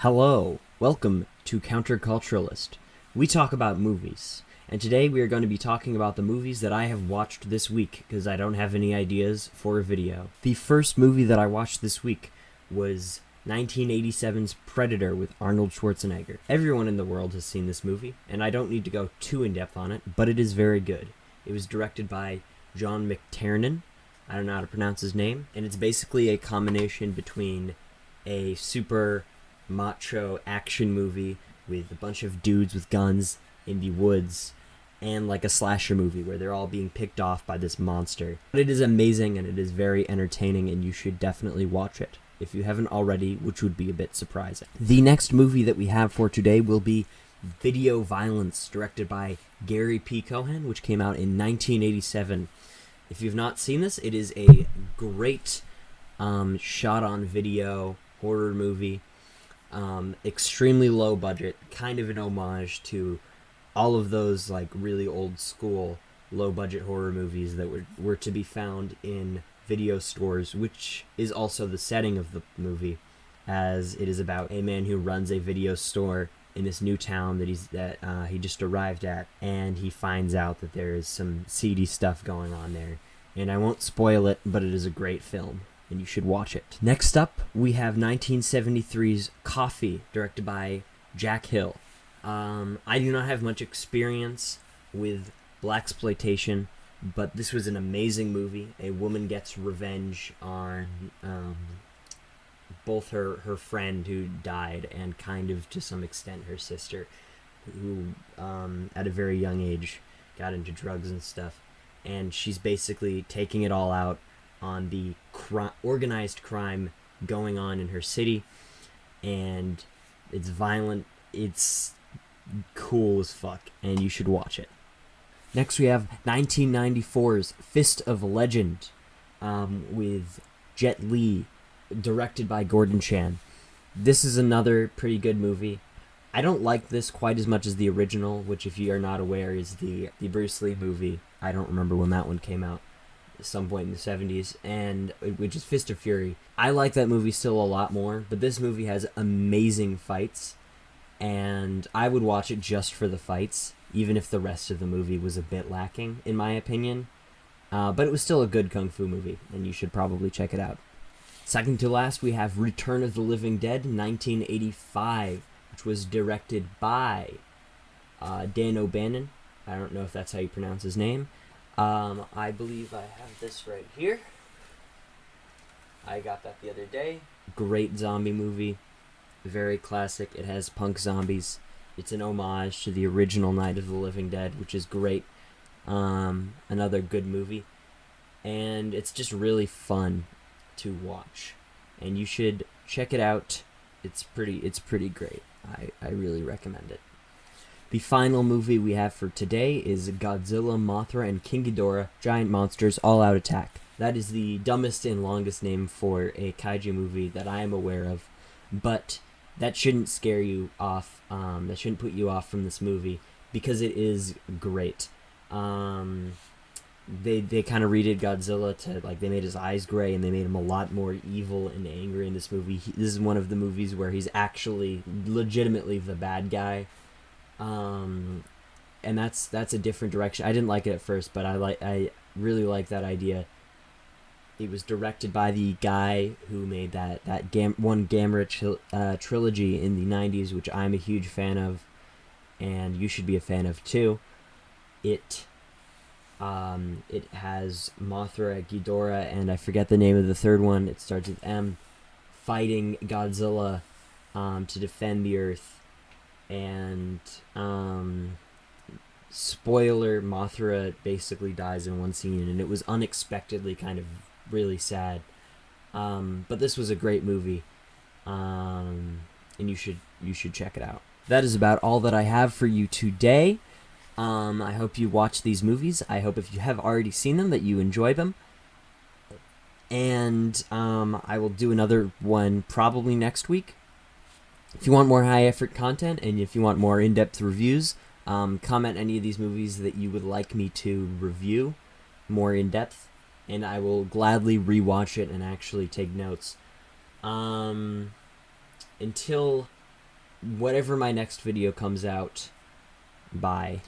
Hello, welcome to Counterculturalist. We talk about movies, and today we are going to be talking about the movies that I have watched this week because I don't have any ideas for a video. The first movie that I watched this week was 1987's Predator with Arnold Schwarzenegger. Everyone in the world has seen this movie, and I don't need to go too in depth on it, but it is very good. It was directed by John McTiernan. I don't know how to pronounce his name, and it's basically a combination between a super macho action movie with a bunch of dudes with guns in the woods and like a slasher movie where they're all being picked off by this monster. But it is amazing and it is very entertaining, and you should definitely watch it if you haven't already, which would be a bit surprising. The next movie that we have for today will be Video Violence, directed by Gary P. Cohen, which came out in 1987. If you've not seen this, it is a great shot on video horror movie. Extremely low budget, kind of an homage to all of those like really old school low budget horror movies that were to be found in video stores, which is also the setting of the movie, as it is about a man who runs a video store in this new town that he just arrived at, and he finds out that there is some seedy stuff going on there. And I won't spoil it, but it is a great film, and you should watch it. Next up, we have 1973's Coffee, directed by Jack Hill. I do not have much experience with blaxploitation, but this was an amazing movie. A woman gets revenge on both her friend who died and kind of to some extent her sister, who at a very young age got into drugs and stuff. And she's basically taking it all out on the organized crime going on in her city, and it's violent, it's cool as fuck, and you should watch it. Next we have 1994's Fist of Legend with Jet Li, directed by Gordon Chan. This is another pretty good movie. I don't like this quite as much as the original, which, if you are not aware, is the Bruce Lee movie. I don't remember when that one came out. Some point in the 70s, and which is Fist of Fury. I like that movie still a lot more, but this movie has amazing fights, and I would watch it just for the fights, even if the rest of the movie was a bit lacking, in my opinion. But it was still a good kung fu movie, and you should probably check it out. Second to last, we have Return of the Living Dead, 1985, which was directed by Dan O'Bannon. I don't know if that's how you pronounce his name. I believe I have this right here. I got that the other day. Great zombie movie. Very classic. It has punk zombies. It's an homage to the original Night of the Living Dead, which is great. Another good movie. And it's just really fun to watch. And you should check it out. It's pretty great. I really recommend it. The final movie we have for today is Godzilla, Mothra, and King Ghidorah, Giant Monsters, All Out Attack. That is the dumbest and longest name for a kaiju movie that I am aware of, but that shouldn't scare you off. That shouldn't put you off from this movie, because it is great. They kind of redid Godzilla to, like, they made his eyes gray, and they made him a lot more evil and angry in this movie. This is one of the movies where he's actually legitimately the bad guy. And that's a different direction. I didn't like it at first, but I really like that idea. It was directed by the guy who made that Gamera trilogy in the 90s, which I'm a huge fan of, and you should be a fan of too. It has Mothra, Ghidorah, and I forget the name of the third one. It starts with M, fighting Godzilla to defend the Earth. And spoiler, Mothra basically dies in one scene, and it was unexpectedly kind of really sad. But this was a great movie, and you should check it out. That is about all that I have for you today. I hope you watch these movies. I hope, if you have already seen them, that you enjoy them. And I will do another one probably next week. If you want more high-effort content, and if you want more in-depth reviews, comment any of these movies that you would like me to review more in-depth, and I will gladly rewatch it and actually take notes. Until whatever my next video comes out by,